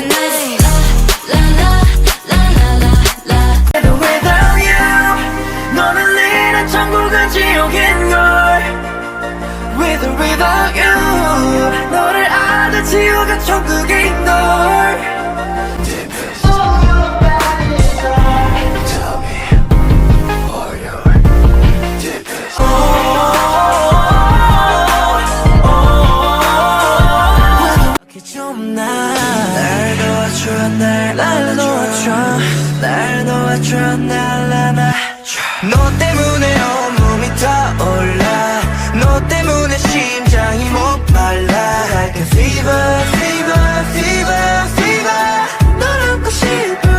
tonight. La la la la la la. Without you, 너는 내는 천국은 지옥인 걸. With or without you, 너를 아는 지옥은 천국인 걸. 날 도와줘 날 도와줘 날 도와줘 날 안아줘 너 때문에 온몸이 타올라 너 때문에 심장이 목말라 Like a fever fever fever fever 널 안고 싶어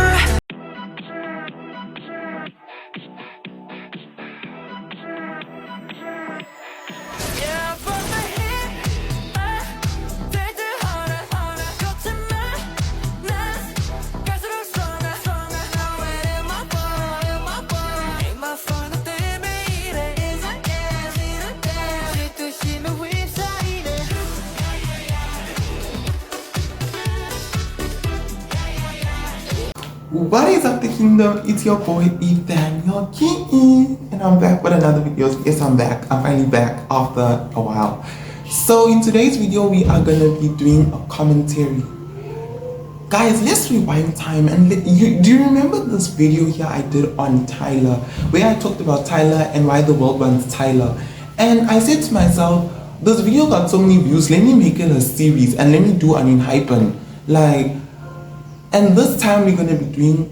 What is up, the kingdom? It's your boy Ethan, your king, and I'm back with another video. Yes, I'm back. I'm finally back after a while. So in today's video, we are gonna be doing a commentary. Guys, let's rewind time and do you remember this video here I did on Tyler, where I talked about Tyler and why the world wants Tyler? And I said to myself, this video got so many views, let me make it a series and let me do an Enhypen. And this time we're gonna be doing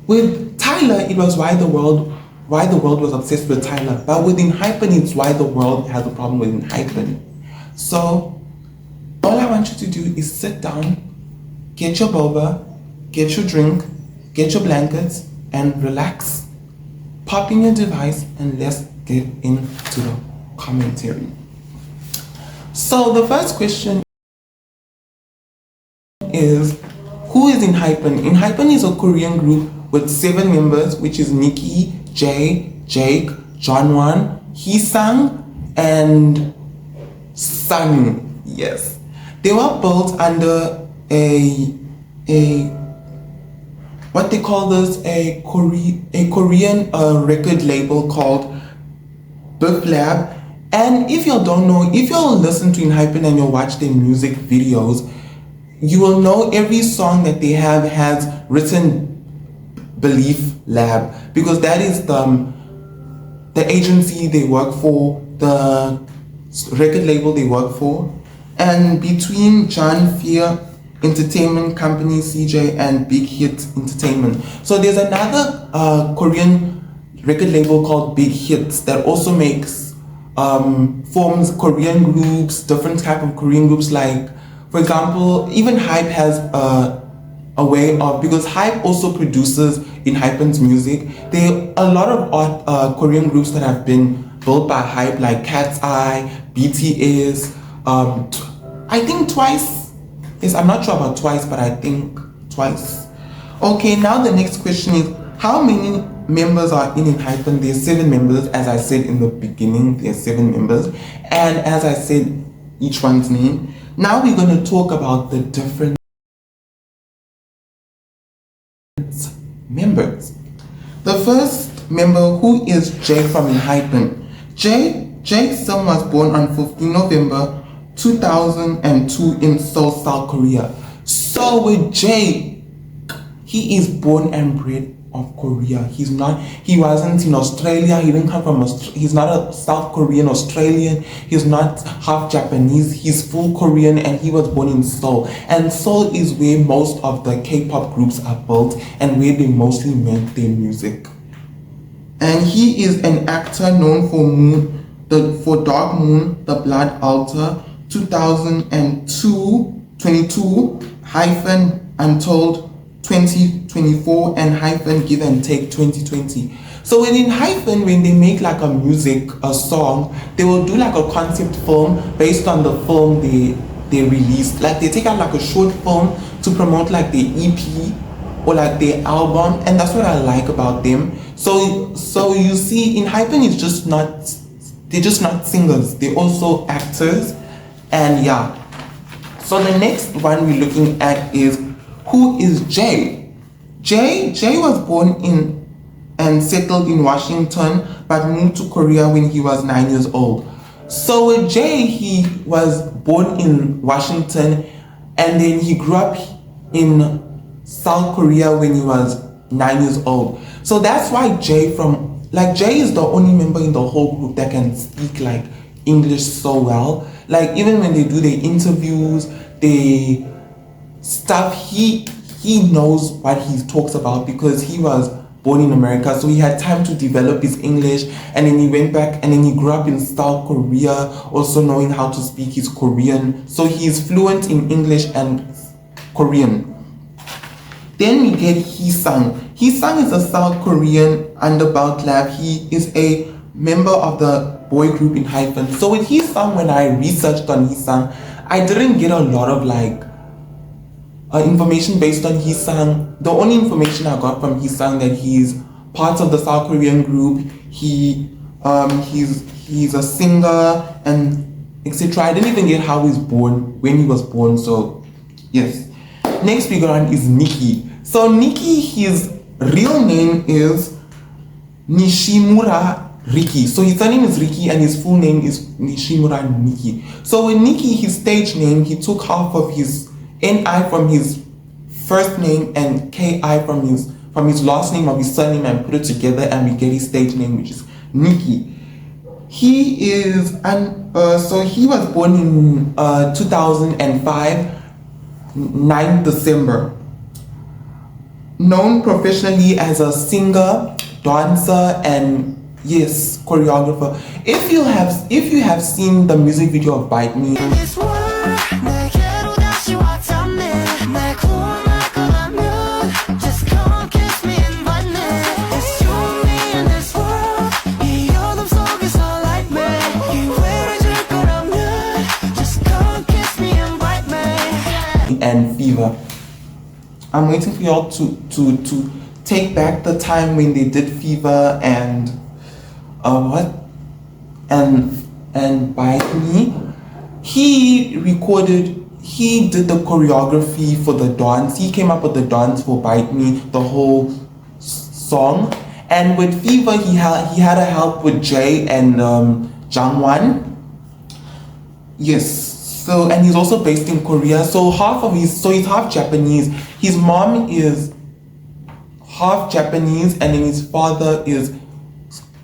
with Tyler. It was why the world was obsessed with Tyler. But with Enhypen, it's why the world has a problem with Enhypen. So all I want you to do is sit down, get your boba, get your drink, get your blankets, and relax. Pop in your device and let's get into the commentary. So the first question is, who is Enhypen? Enhypen is a Korean group with 7 members, which is Nikki, Jay, Jake, Jonwon, Heesang, and Sunny. Yes, they were built under a what they call this, a Korean record label called Big Lab. And if you don't know, if you listen to Enhypen and you watch their music videos, you will know every song that they have has written Belief Lab, because that is the agency they work for, the record label they work for. And between John Fear Entertainment Company, CJ, and Big Hit Entertainment. So there's another Korean record label called Big Hits that also makes forms Korean groups, different type of Korean groups. Like, for example, even Hype has a way of, because Hype also produces Enhypen's music. There are a lot of Korean groups that have been built by Hype, like Cat's Eye, BTS, I think Twice. Yes, I'm not sure about Twice, but I think Twice. Okay, now the next question is, how many members are in Enhypen? There's 7 members, as I said in the beginning, there's 7 members. And as I said, each one's name. Now we're going to talk about the different members. The first member, who is Jay from Enhypen. Jay Sung was born on 15 November 2002 in Seoul, South Korea. So with Jay, he is born and bred of Korea. He wasn't in Australia. He didn't come from Australia. He's not a South Korean Australian. He's not half Japanese. He's full Korean, and he was born in Seoul. And Seoul is where most of the K-pop groups are built and where they mostly make their music. And he is an actor known for Dark Moon, The Blood Altar, 2022, Hyphen Untold 2024, and Hyphen Give and Take 2020. So in Enhypen, when they make like a song, they will do like a concept film based on the film they released. Like they take out like a short film to promote like their EP or like their album, and that's what I like about them. So you see, Enhypen is they're just not singers, they're also actors. And yeah, So the next one we're looking at is, who is Jay? Jay was born in and settled in Washington, but moved to Korea when he was 9 years old. So with Jay, he was born in Washington, and then he grew up in South Korea when he was 9 years old. So that's why Jay is the only member in the whole group that can speak like English so well. Like even when they do their interviews, they stuff, he knows what he talks about because he was born in America, so he had time to develop his English, and then he went back and then he grew up in South Korea, also knowing how to speak his Korean. So he is fluent in English and Korean. Then we get Hee-sung. Hee-sung is a South Korean underbelt lab. He is a member of the boy group Enhypen. So with Hee-sung, when I researched on Hee-sung, I didn't get a lot of information based on Hee-sung. The only information I got from Hee-sung that he's part of the South Korean group. He's a singer and etc. I didn't even get how he's born, when he was born. So yes. Next we go on is Nikki. So Nikki, his real name is Nishimura Riki. So his surname is Riki and his full name is Nishimura Nikki. So with Nikki, his stage name, he took half of his NI from his first name and KI from his last name of his surname and put it together, and we get his stage name, which is Nikki. He is so he was born in 2005, 9 December. Known professionally as a singer, dancer, and yes, choreographer. If you have seen the music video of Bite Me, and Fever. I'm waiting for y'all to take back the time when they did Fever and and Bite Me. He did the choreography for the dance. He came up with the dance for Bite Me, the whole song. And with Fever, he had a help with Jay and Jangwon. Yes. So, and he's also based in Korea. So he's half Japanese. His mom is half Japanese, and then his father is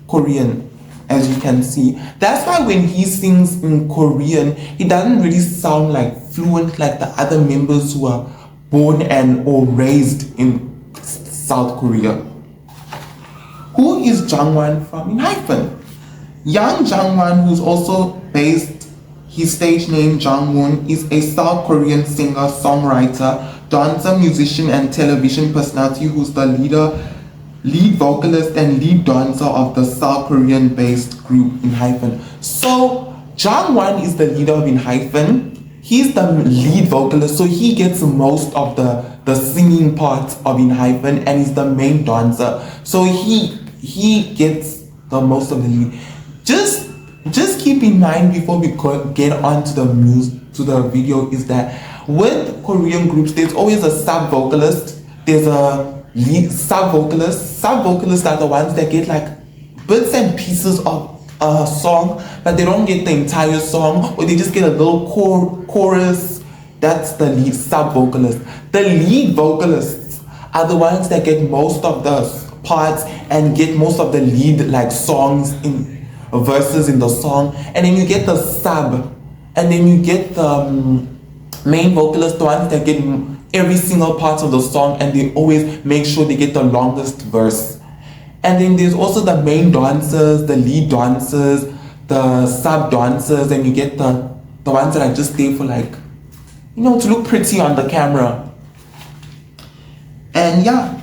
Korean, as you can see. That's why when he sings in Korean, he doesn't really sound like fluent like the other members who are born and or raised in South Korea. Who is Jangwon from Enhypen? Young Jangwon, who's also based, his stage name Jangwon, is a South Korean singer, songwriter, dancer, musician, and television personality who's the lead vocalist and lead dancer of the South Korean-based group Enhypen. So Jangwon is the leader of Enhypen. He's the lead vocalist, so he gets most of the singing parts of Enhypen, and he's the main dancer. So he gets the most of the lead. Just keep in mind before we get on to the video is that with Korean groups, there's always a sub-vocalist. There's a lead sub-vocalist. Sub-vocalists are the ones that get like bits and pieces of a song, but they don't get the entire song, or they just get a little chorus. That's the lead sub-vocalist. The lead vocalists are the ones that get most of the parts and get most of the lead like songs in verses in the song, and then you get the sub, and then you get the main vocalist, the ones that get every single part of the song, and they always make sure they get the longest verse. And then there's also the main dancers, the lead dancers, the sub dancers, and you get the ones that are just there for like, to look pretty on the camera. And yeah,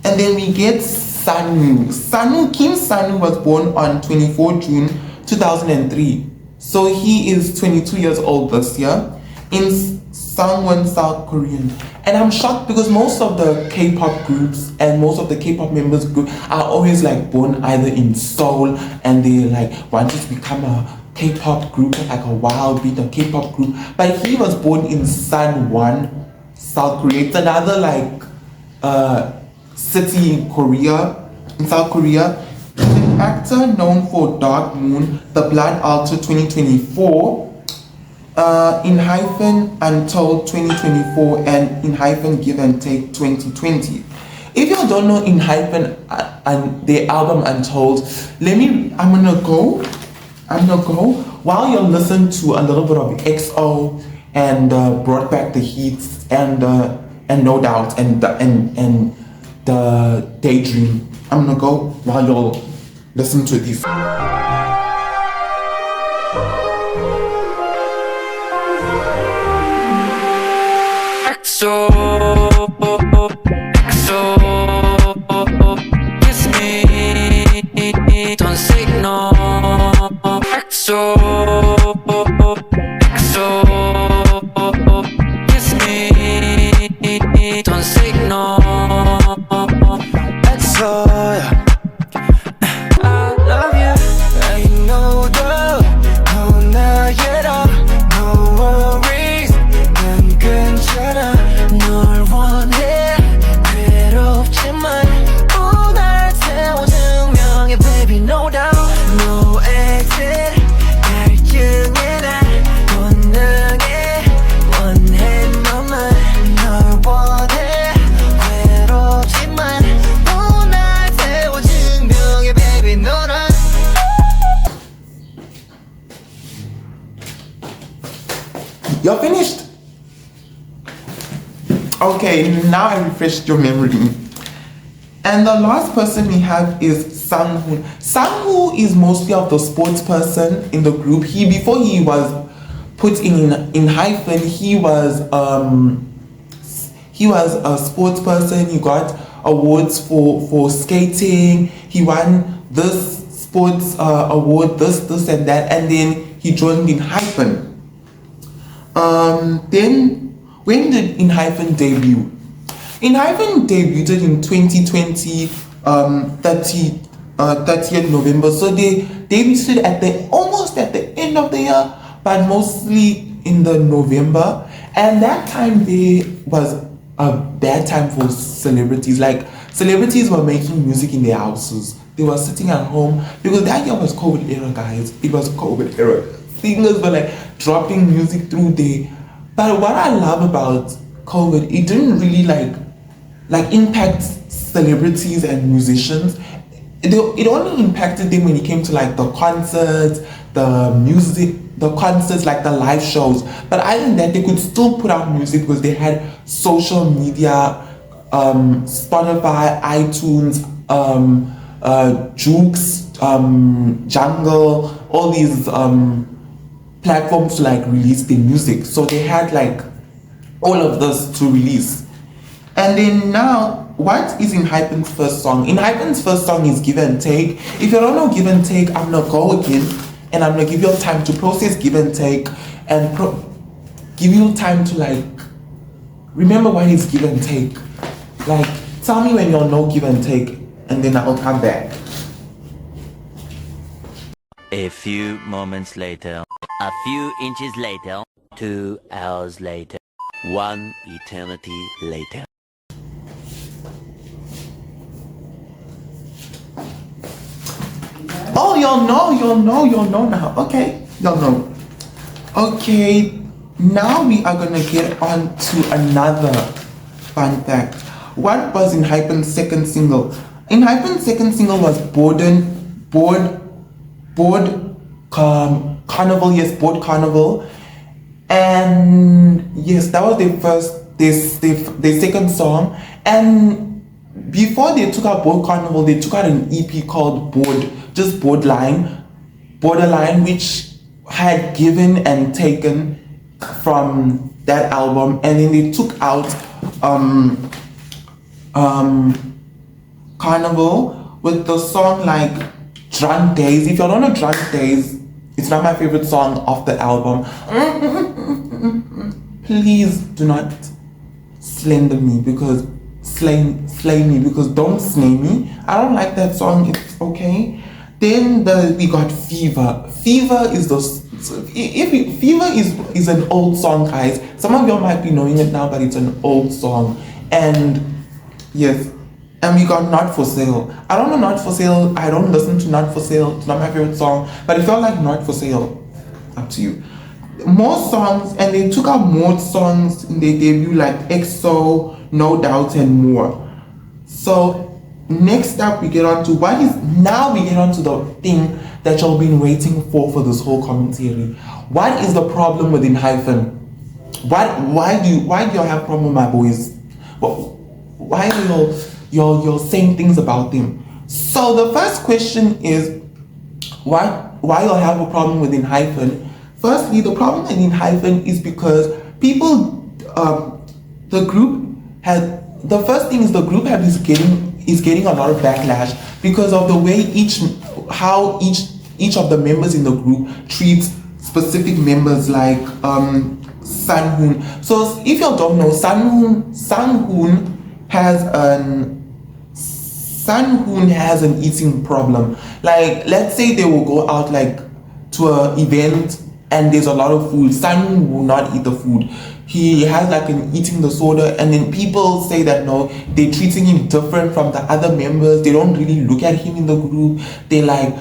and then we get Kim Sanu was born on 24 June 2003. So he is 22 years old this year in Sangwon, South Korean. And I'm shocked because most of the K-pop groups and most of the K-pop members group are always like born either in Seoul, and they like want to become a K-pop group, like a wild beat, a K-pop group. But he was born in Sanwon, South Korea. It's another like city in Korea, in South Korea. He's an actor known for Dark Moon, The Blood Altar 2024, Enhypen Untold 2024, and Enhypen Give and Take 2020. If you don't know Enhypen and their album Untold, I'm gonna go while you listen to a little bit of EXO and Brought Back the Heats and No Doubt and the Daydream. I'm gonna go while you'll listen to these. EXO, kiss me, don't say no. EXO, kiss me, don't say no. EXO, yeah. I love you, I know the 넌 나에라, no worries, 난 괜찮아. 널 원해, 괴롭지만 날 태워 증명해, baby, no doubt. No exit, 갈증에 날 본능해, 원해 너만. 널 원해, 괴롭지만 날 태워 증명해, baby, 너란. You're finished. Okay, now I refreshed your memory. And the last person we have is Sangwoo. Sangwoo is mostly of the sports person in the group. Before he was put in Enhypen, he was a sports person. He got awards for skating. He won this sports award, this and that, and then he joined Enhypen. Then when did Enhypen debut? Enhypen debuted in 2020, 30th November. So they debuted almost at the end of the year, but mostly in the November. And that time there was a bad time for celebrities. Like, celebrities were making music in their houses. They were sitting at home because that year was COVID era, guys. It was COVID era. Singers were like dropping music through there. But what I love about COVID, it didn't really like impact celebrities and musicians. It only impacted them when it came to like the concerts, the music, the concerts, like the live shows. But other than that, they could still put out music because they had social media, Spotify, iTunes, Jukes, Jungle, all these platforms to like release their music. So they had like all of this to release. And then now, what is Enhypen's first song? Enhypen's first song is Give and Take. If you don't know Give and Take, I'm gonna go again and I'm gonna give you time to process Give and Take and give you time to like remember what is Give and Take. Like, tell me when you'll know Give and Take and then I'll come back. A few moments later, a few inches later, 2 hours later, 1 eternity later. Oh, you'll know now. Okay, you'll know. Okay, now we are gonna get on to another fun fact. What was Enhypen's second single? Enhypen's second single was Carnival, yes, Board Carnival. And yes, that was their second song. And before they took out Board Carnival, they took out an EP called Borderline, which had given and taken from that album. And then they took out Carnival with the song like Drunk Days. If you don't know Drunk Days, it's not my favorite song off the album. Please do not slay me because don't slay me. I don't like that song. It's okay. Then we got Fever. Fever is is an old song, guys. Some of y'all might be knowing it now, but it's an old song. And yes, and we got Not For Sale. I don't know Not For Sale. I don't listen to Not For Sale. It's not my favorite song, but it felt like Not For Sale. Up to you. More songs, and they took out more songs in their debut, like EXO, No Doubt, and more. So next up, we get on to the thing that y'all been waiting for this whole commentary. What is the problem with Enhypen? Why do y'all have problem, my boys? Why are y'all saying things about them? So the first question is why y'all have a problem with Enhypen? Firstly, the problem with Enhypen is because people, the group is getting a lot of backlash because of the way each of the members in the group treats specific members, like Sunhoon. So if y'all don't know, Sunhoon has an eating problem. Like, let's say they will go out like to an event and there's a lot of food. Sunhoon will not eat the food. He has like an eating disorder, and then people say that no, they're treating him different from the other members. They don't really look at him in the group. They like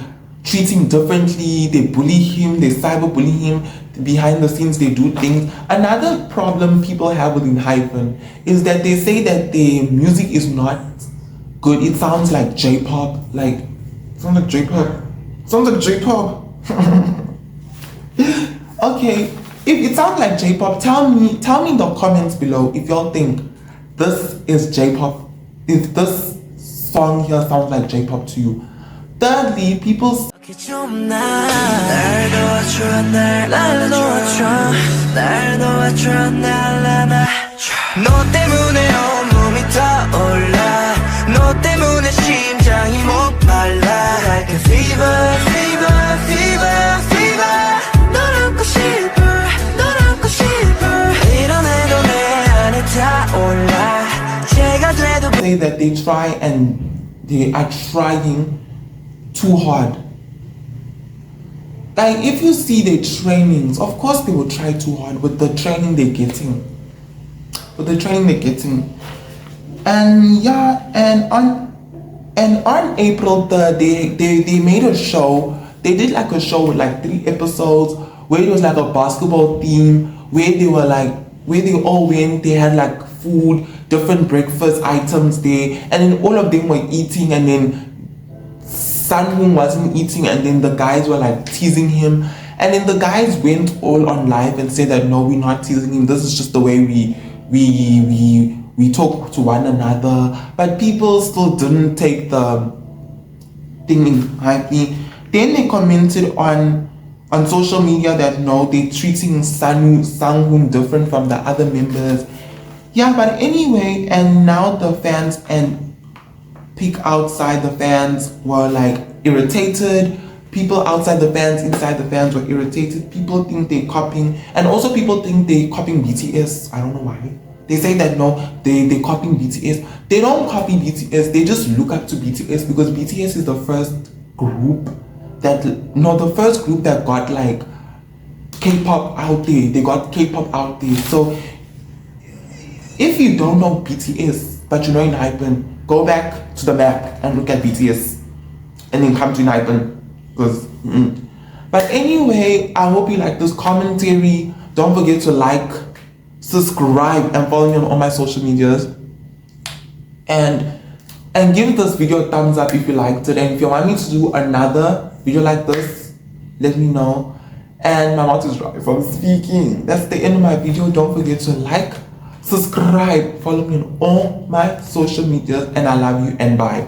treat him differently. They bully him. They cyberbully him. Behind the scenes, they do things. Another problem people have with Enhypen is that they say that the music is not good. It sounds like J-pop. Sounds like J-pop. Okay, if it sounds like J-pop, tell me in the comments below if y'all think this is J-pop, if this song here sounds like J-pop to you. Thirdly, people say that they are trying too hard. Like, if you see their trainings, of course they will try too hard with the training they're getting. And yeah, and on April 3rd, they made a show. They did like a show with like 3 episodes where it was like a basketball theme, where they all went. They had like food, different breakfast items there, and then all of them were eating, and then Sunhoon wasn't eating, and then the guys were like teasing him, and then the guys went all on live and said that no, we're not teasing him, this is just the way we talk to one another. But people still didn't take the thing in lightly. Then they commented on social media that no, they're treating Sunhoon different from the other members. Yeah, but anyway, and now the fans and peek outside the fans were like irritated. People outside the fans, inside the fans were irritated. People think they're copying, and also people think they're copying BTS. I don't know why. They say that no, they're copying BTS. They don't copy BTS, they just look up to BTS because BTS is the first group that got like K-pop out there. They got K-pop out there. So if you don't know BTS, but you know Enhypen, go back to the map and look at BTS, and then come to Enhypen. But anyway, I hope you like this commentary. Don't forget to like, subscribe, and follow me on all my social medias. And give this video a thumbs up if you liked it. And if you want me to do another video like this, let me know. And my mouth is dry from speaking. That's the end of my video. Don't forget to like, subscribe, follow me on all my social medias, and I love you and bye.